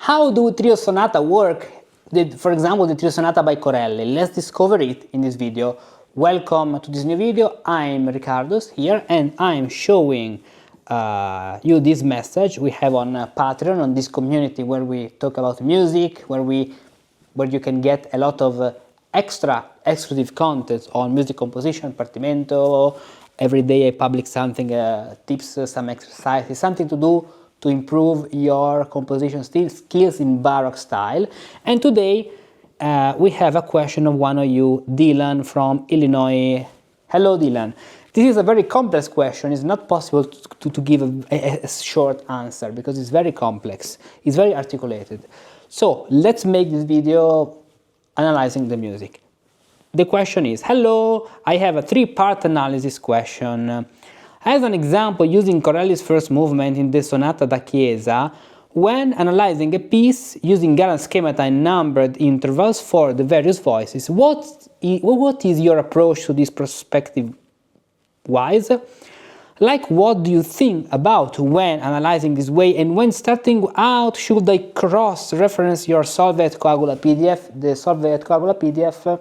How do trio sonata work? For example, the trio sonata by Corelli. Let's discover it in this video. Welcome to this new video. I'm Riccardo here and I'm showing you this message we have on Patreon, on this community where we talk about music, where you can get a lot of extra exclusive content on music composition, partimento. Every day I publish something, tips, some exercises, something to do to improve your composition skills in Baroque style. And today we have a question of one of you, Dylan from Illinois. Hello Dylan. This is a very complex question. It's not possible to give a short answer because it's very complex. It's very articulated. So let's make this video analyzing the music. The question is, hello, I have a three-part analysis question. As an example, using Corelli's first movement in the Sonata da Chiesa, when analyzing a piece using Galant schemata and numbered intervals for the various voices, what is your approach to this perspective-wise? Like, what do you think about when analyzing this way, and when starting out, should I cross-reference your Solve et Coagula PDF? The Solve et Coagula PDF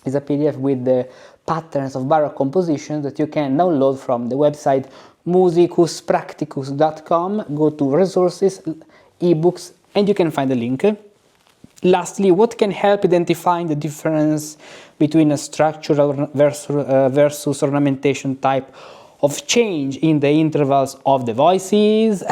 is a PDF with the patterns of Baroque compositions that you can download from the website musicuspracticus.com. Go to resources, ebooks, and you can find the link. Lastly, what can help identifying the difference between a structural versus ornamentation type of change in the intervals of the voices?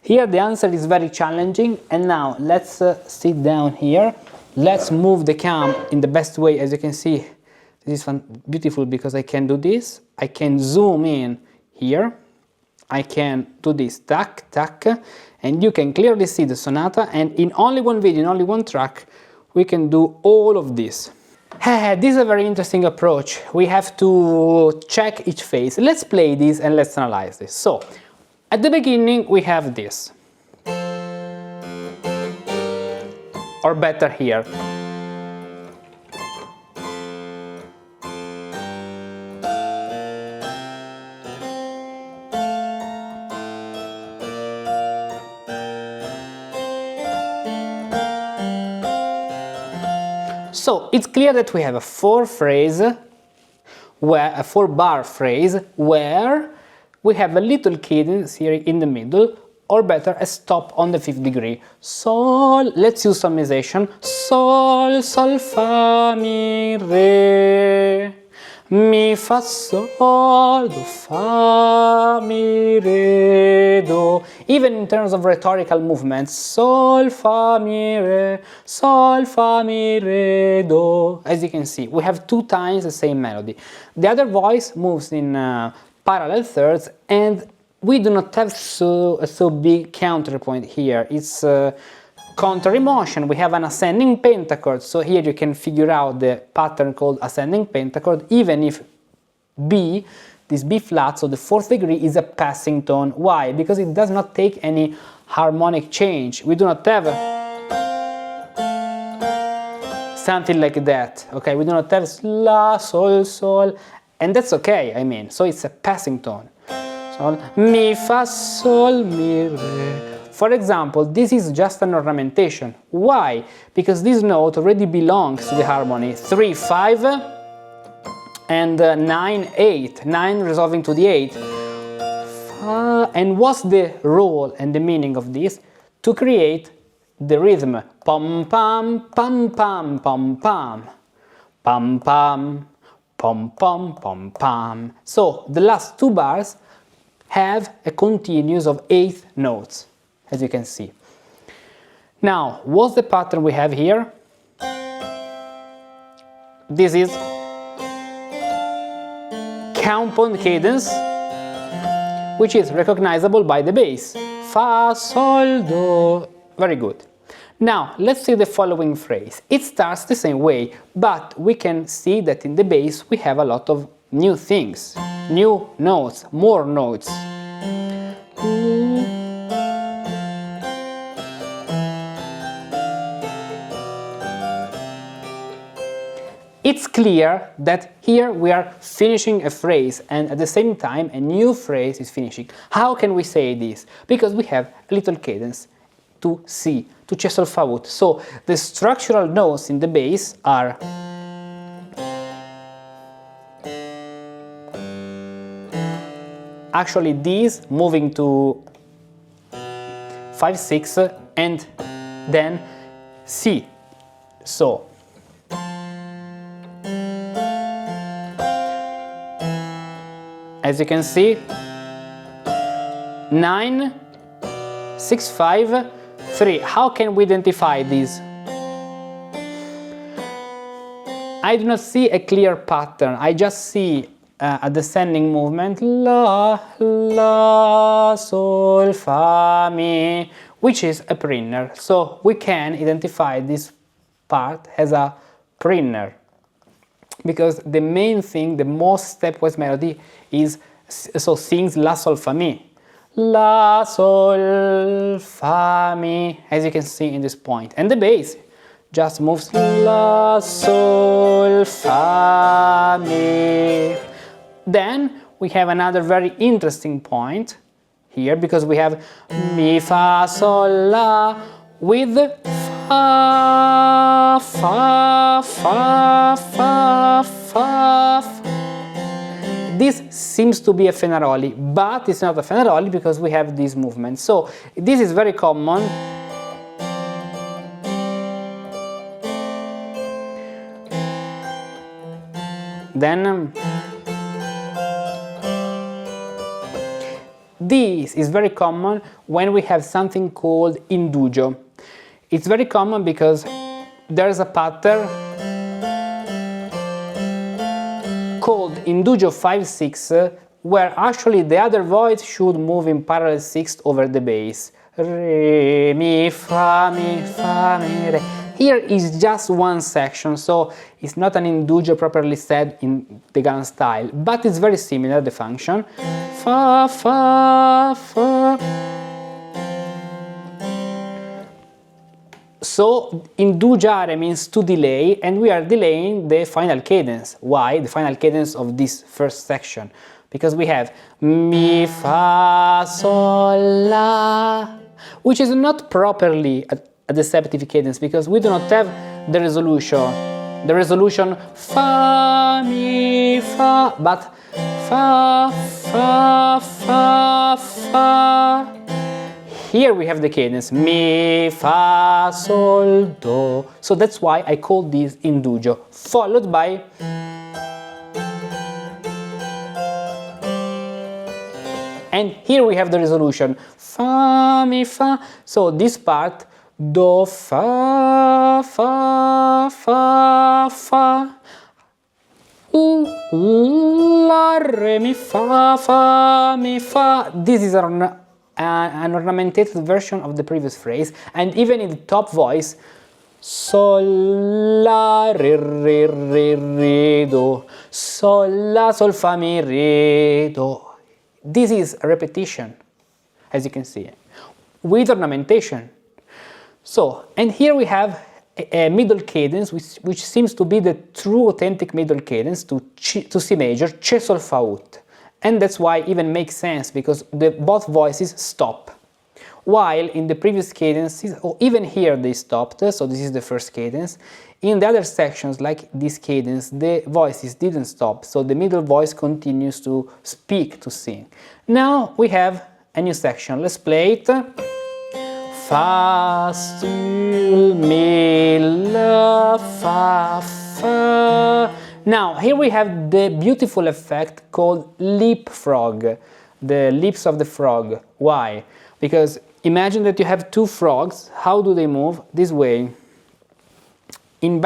Here the answer is very challenging, and now let's sit down here. Let's move the cam in the best way. As you can see, this is beautiful because I can do this. I can zoom in here. I can do this, tack, tack, and you can clearly see the sonata, and in only one video, in only one track, we can do all of this. This is a very interesting approach. We have to check each phase. Let's play this and let's analyze this. So, at the beginning, we have this. Or better here. So it's clear that we have a four bar phrase where we have a little cadence here in the middle, or better, a stop on the fifth degree. Sol, let's use solmization. Sol, sol, fa, mi, re, mi, fa, sol, do, fa, mi, re, do. Even in terms of rhetorical movements, sol, fa, mi, re, do. As you can see, we have two times the same melody. The other voice moves in parallel thirds, and we do not have so big counterpoint here. It's contrary motion. We have an ascending pentachord, so here you can figure out the pattern called ascending pentachord, even if B, this B flat, so the fourth degree, is a passing tone. Why? Because it does not take any harmonic change. We do not have something like that, okay? We do not have la, sol, sol, and that's okay, I mean, so it's a passing tone. Sol, mi, fa, sol, mi, re. For example, this is just an ornamentation. Why? Because this note already belongs to the harmony 3, 5 and 9, 8. 9 resolving to the 8. And what's the role and the meaning of this? To create the rhythm. Pom pam, pam pam, pom pam. Pam pam, pom pom, pom pam. So the last two bars have a continuous of 8 notes, as you can see. Now, what's the pattern we have here? This is counterpoint cadence, which is recognizable by the bass. Fa, sol, do. Very good. Now, let's see the following phrase. It starts the same way, but we can see that in the bass we have a lot of new things, new notes, more notes. it's clear that here we are finishing a phrase and at the same time a new phrase is finishing. How can we say this? Because we have a little cadence to C, to C sol fa ut. So the structural notes in the bass are actually these moving to 5, 6 and then C. So as you can see, 9, 6, 5, 3. How can we identify these? I do not see a clear pattern. I just see a descending movement, la, la, sol, fa, mi, which is a prinner. So we can identify this part as a prinner, because the main thing, the most stepwise melody is, so sings la, sol, fa, mi. La, sol, fa, mi, as you can see in this point. And the bass just moves la, sol, fa, mi. Then we have another very interesting point here, because we have mi, fa, sol, la with fa, fa, fa, fa, fa. This seems to be a Fenaroli, but it's not a Fenaroli because we have these movements. So this is very common. Then this is very common when we have something called indugio. It's very common because there's a pattern called indugio 5-6 where actually the other voice should move in parallel sixth over the bass. Re, mi, fa, mi, fa, mi, re. Here is just one section, so it's not an indugio properly said in the Galan style, but it's very similar, the function. Fa, fa, fa. So indugiare means to delay, and we are delaying the final cadence. Why? The final cadence of this first section. Because we have mi, fa, sol, la, which is not properly a deceptive cadence because we do not have the resolution. The resolution fa, mi, fa, but fa, fa, fa, fa. Here we have the cadence mi, fa, sol, do. So that's why I call this indugio, followed by and here we have the resolution fa, mi, fa. So this part do, fa, fa, fa, fa, la, re, mi, fa, mi, fa. This is an ornamentated version of the previous phrase, and even in the top voice, sol, la, re, re, re, re, do, sol, la, sol, fa, mi, re, do. This is a repetition, as you can see, with ornamentation. So, and here we have a middle cadence, which seems to be the true authentic middle cadence to C major, C sol fa ut. And that's why it even makes sense, because both voices stop. While in the previous cadences, or even here they stopped, so this is the first cadence. In the other sections, like this cadence, the voices didn't stop, so the middle voice continues to speak, to sing. Now we have a new section, let's play it. Fa, sol, mi, la, fa, fa. Now, here we have the beautiful effect called leapfrog, the leaps of the frog. Why? Because imagine that you have two frogs. How do they move? This way. In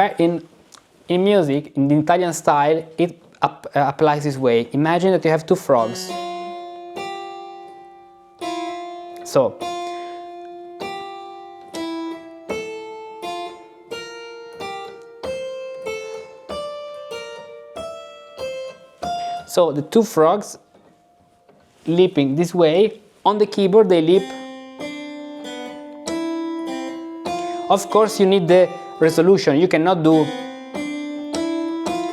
music, in the Italian style, it applies this way. Imagine that you have two frogs. So, the two frogs leaping this way, on the keyboard they leap. Of course you need the resolution, you cannot do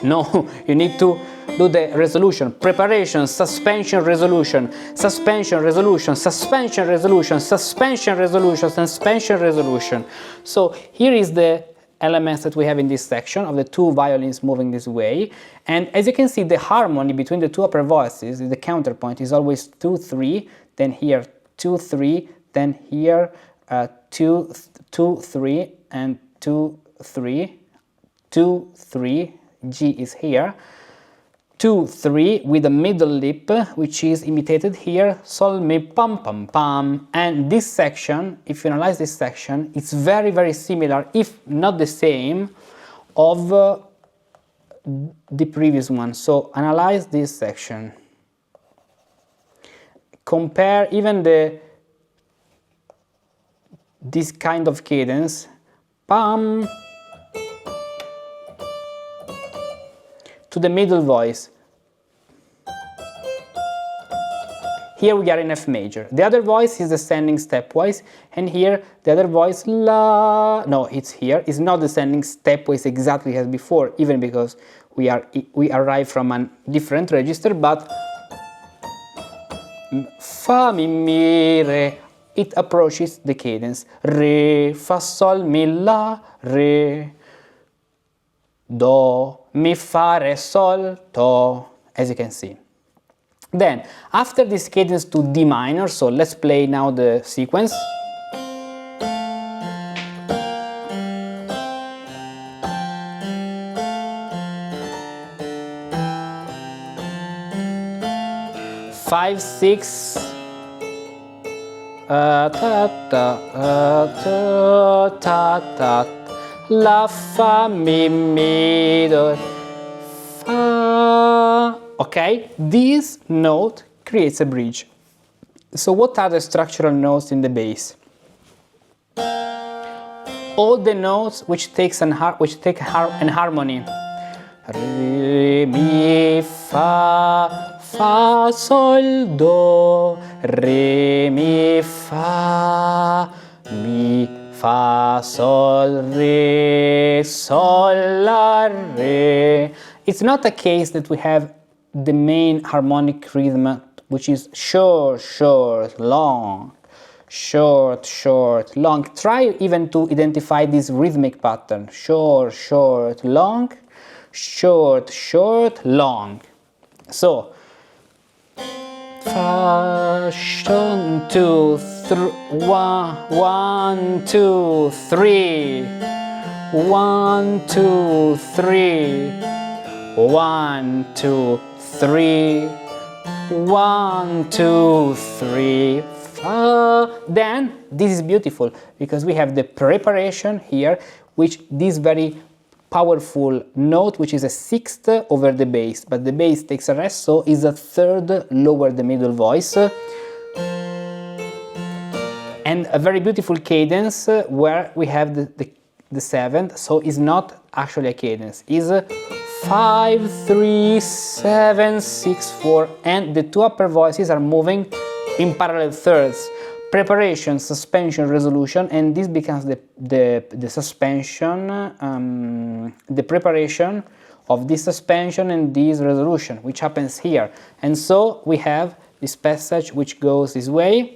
No, you need to do the resolution, preparation, suspension, resolution, suspension, resolution, suspension, resolution, suspension, resolution, suspension, resolution. So here is the elements that we have in this section of the two violins moving this way, and as you can see, the harmony between the two upper voices, the counterpoint, is always 2-3, then here 2-3, then here 2-3 and 2-3, 2-3, G is here, 2-3 with a middle lip, which is imitated here, sol, mi, pam, pam, pam. And this section, if you analyze this section, it's very, very similar, if not the same, of the previous one. So analyze this section. Compare even this kind of cadence, pam, to the middle voice. Here we are in F major. The other voice is descending stepwise, and here the other voice, la, no, it's here, is not descending stepwise exactly as before, even because we arrive from a different register, but fa, mi, mi, re, it approaches the cadence, re, fa, sol, mi, la, re, do, mi, fa, re, sol, do, as you can see. Then, after this cadence to D minor, so let's play now the sequence. Five, six, ta ta ta ta ta, la, fa, mi, do, fa. Okay, this note creates a bridge. So what are the structural notes in the bass? All the notes which take an harmony. Re, mi, fa, fa, sol, do, re, mi, fa, sol, re, sol, la, re. It's not a case that we have the main harmonic rhythm, which is short, short, long, short, short, long. Try even to identify this rhythmic pattern. Short, short, long, short, short, long. So, 1, 2, 3, 1, 2, 3, 1, 2, 3, 1, 2, 3, 1, 2, 3, 4. Then this is beautiful because we have the preparation here, which this very powerful note, which is a sixth over the bass, but the bass takes a rest, so is a third lower the middle voice. And a very beautiful cadence where we have the seventh, so it's not actually a cadence, is 5, 3, 7, 6, 4, and the two upper voices are moving in parallel thirds. Preparation, suspension, resolution, and this becomes the suspension, the preparation of this suspension and this resolution, which happens here. And so we have this passage which goes this way.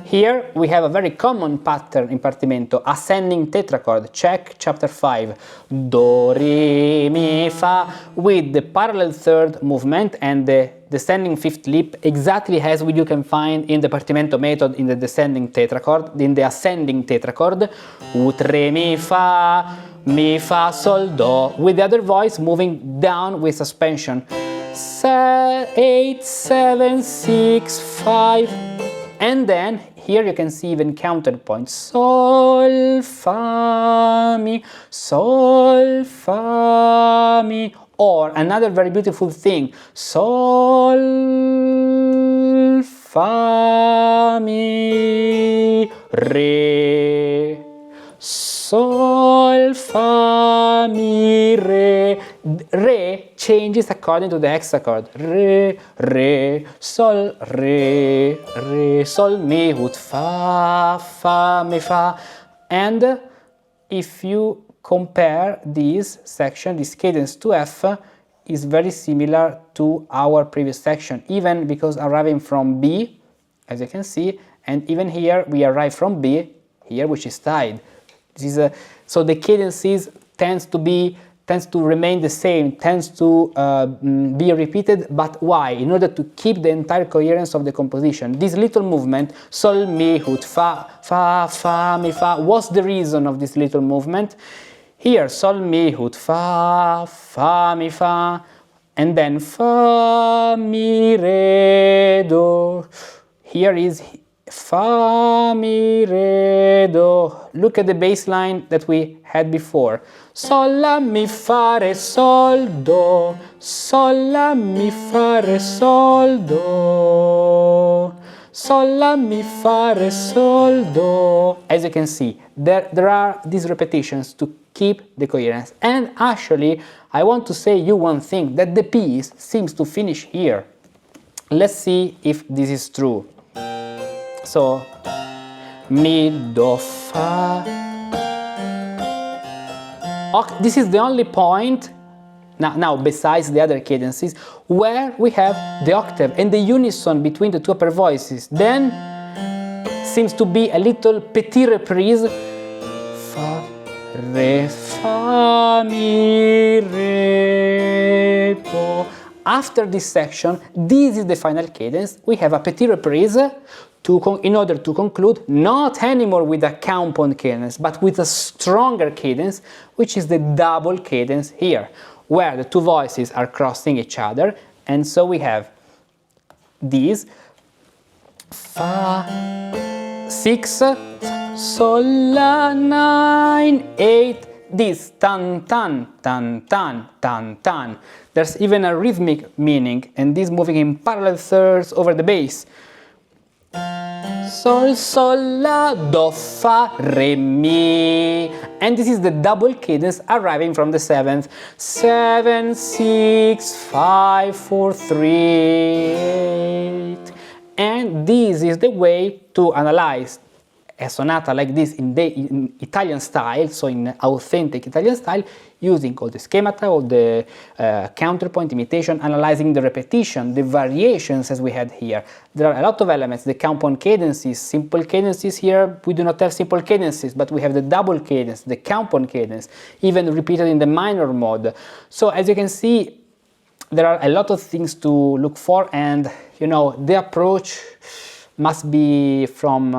Here we have a very common pattern in partimento, ascending tetrachord, check chapter 5, do, re, mi, fa, with the parallel third movement and the descending fifth lip, exactly as you can find in the partimento method in the descending tetrachord, in the ascending tetrachord, ut, re, mi, fa, sol, do, with the other voice moving down with suspension, 8, 7, 6, 5, and then here you can see even counterpoint, sol, fa, mi, or another very beautiful thing, sol, fa, mi, re, sol, fa, mi, re, Re changes according to the hexachord. Re, re, sol, re, sol, mi, ut, fa, mi, fa. And if you compare this section, this cadence to F, is very similar to our previous section, even because arriving from B, as you can see, and even here we arrive from B, here, which is tied. This is so the cadences tends to remain the same, tends to be repeated, but why? In order to keep the entire coherence of the composition. This little movement, sol, mi, ut, fa, mi, fa, what's the reason of this little movement? Here, sol, mi, ut, fa, mi, fa, and then fa, mi, re, do. Here is fa, mi, re, do. Look at the bass line that we had before. Sol, la, mi, fa, re, sol, do. Sol, la, mi, fa, re, sol, do. Sol, la, mi, fa, re, sol, do. As you can see, there are these repetitions to keep the coherence. And actually, I want to say you one thing, that the piece seems to finish here. Let's see if this is true. So, mi, do, fa. Okay, this is the only point, now besides the other cadences, where we have the octave and the unison between the two upper voices. Then seems to be a little petit reprise. Fa, re, fa, mi, re, do. After this section, this is the final cadence. We have a petit reprise in order to conclude, not anymore with a counterpoint cadence, but with a stronger cadence, which is the double cadence here, where the two voices are crossing each other, and so we have these fa, 6, sol, la, 9, 8, this tan, tan, tan, tan, tan, tan. There's even a rhythmic meaning, and this moving in parallel thirds over the bass. Sol, sol, la, do, fa, re, mi. And this is the double cadence arriving from the 7th. 7, 6, 5, 4, 3, 8. And this is the way to analyze a sonata like this in Italian style, so in authentic Italian style, using all the schemata, all the counterpoint, imitation, analyzing the repetition, the variations as we had here. There are a lot of elements, the counterpoint cadences, simple cadences here, we do not have simple cadences, but we have the double cadence, the counterpoint cadence, even repeated in the minor mode. So as you can see, there are a lot of things to look for, and you know, the approach must be from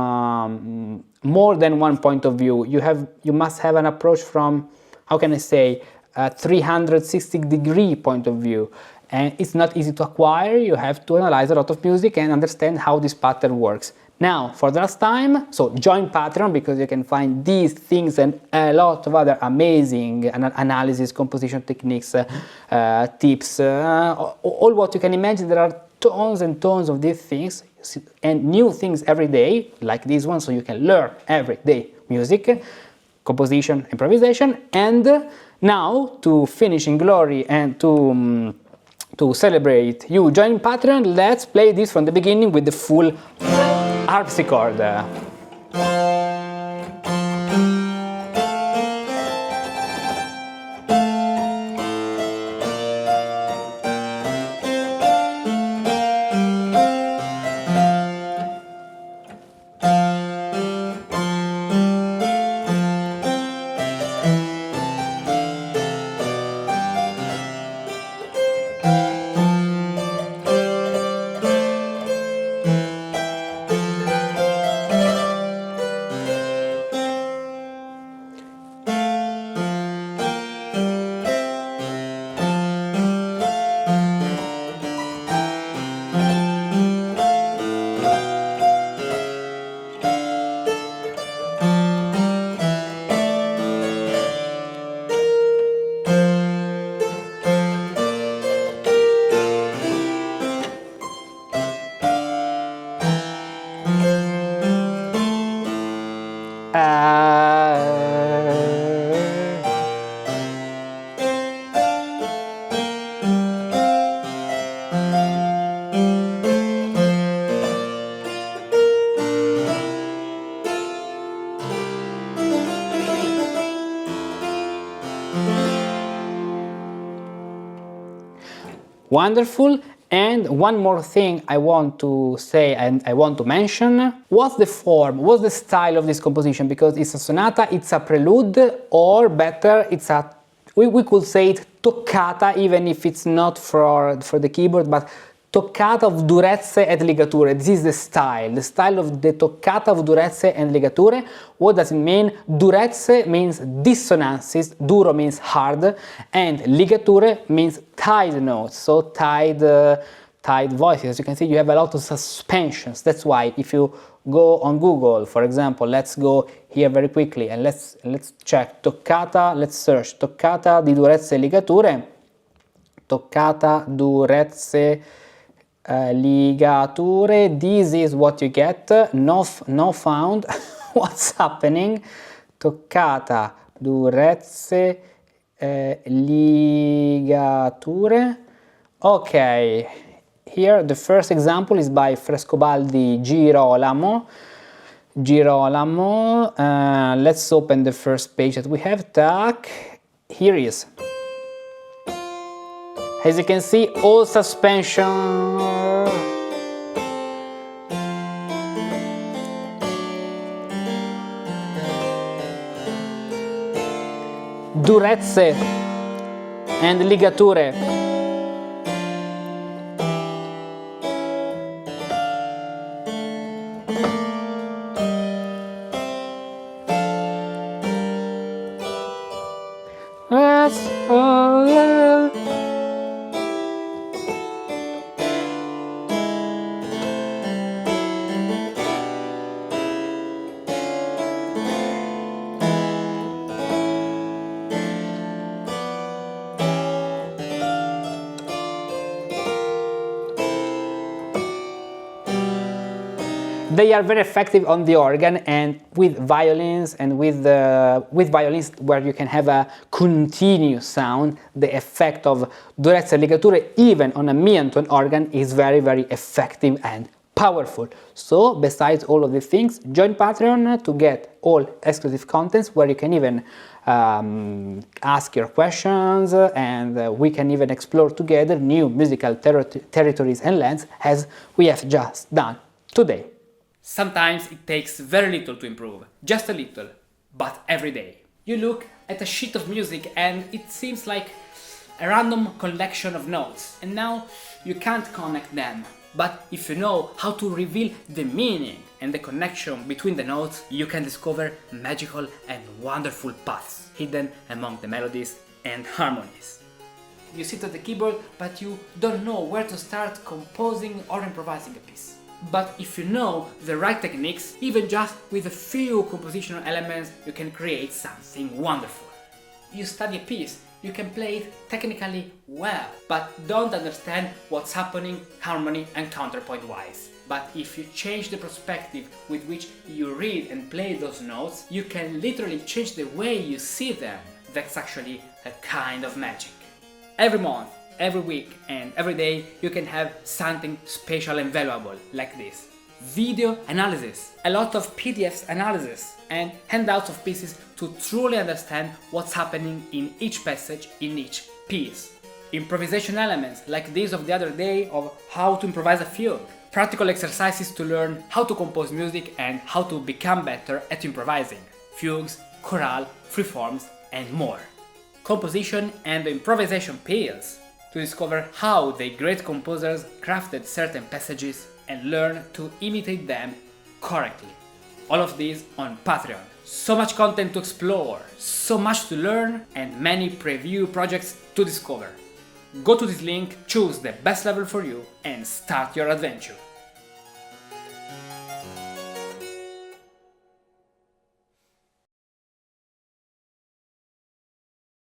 more than one point of view. You must have an approach from, how can I say, a 360-degree point of view. And it's not easy to acquire. You have to analyze a lot of music and understand how this pattern works. Now, for the last time, so join Patreon, because you can find these things and a lot of other amazing analysis, composition techniques, tips, all what you can imagine. There are tons and tons of these things and new things every day, like this one, so you can learn every day music, composition, improvisation. And now, to finish in glory and to celebrate you join Patreon, let's play this from the beginning with the full harpsichord. Wonderful. And one more thing I want to say and I want to mention, what's the form, what's the style of this composition? Because it's a sonata, it's a prelude, or better, it's a, we could say it toccata, even if it's not for the keyboard, but toccata of durezze and ligature. This is the style of the toccata of durezze and ligature. What does it mean? Durezze means dissonances, duro means hard, and ligature means tied notes, so tied voices. As you can see, you have a lot of suspensions. That's why if you go on Google, for example, let's go here very quickly and let's check toccata, let's search toccata di durezze e ligature, toccata durezze ligature, this is what you get. No found. What's happening? Toccata durezze ligature. Okay, here the first example is by Frescobaldi Girolamo. Let's open the first page that we have. Tac, here is. As you can see, all suspension. Durezze and ligature. That's all. They are very effective on the organ and with violins and with violins where you can have a continuous sound. The effect of durezze and ligature even on a mi-tone organ is very, very effective and powerful. So besides all of these things, join Patreon to get all exclusive contents where you can even ask your questions and we can even explore together new musical territories and lands as we have just done today. Sometimes it takes very little to improve, just a little, but every day. You look at a sheet of music and it seems like a random collection of notes, and now you can't connect them. But if you know how to reveal the meaning and the connection between the notes, you can discover magical and wonderful paths hidden among the melodies and harmonies. You sit at the keyboard, but you don't know where to start composing or improvising a piece. But if you know the right techniques, even just with a few compositional elements, you can create something wonderful. You study a piece, you can play it technically well, but don't understand what's happening harmony and counterpoint wise. But if you change the perspective with which you read and play those notes, you can literally change the way you see them. That's actually a kind of magic. Every month, every week and every day you can have something special and valuable like this. Video analysis, a lot of PDFs analysis and handouts of pieces to truly understand what's happening in each passage, in each piece. Improvisation elements like this of the other day of how to improvise a fugue. Practical exercises to learn how to compose music and how to become better at improvising. Fugues, chorale, freeforms and more. Composition and improvisation pills to discover how the great composers crafted certain passages and learn to imitate them correctly. All of this on Patreon. So much content to explore, so much to learn, and many preview projects to discover. Go to this link, choose the best level for you, and start your adventure.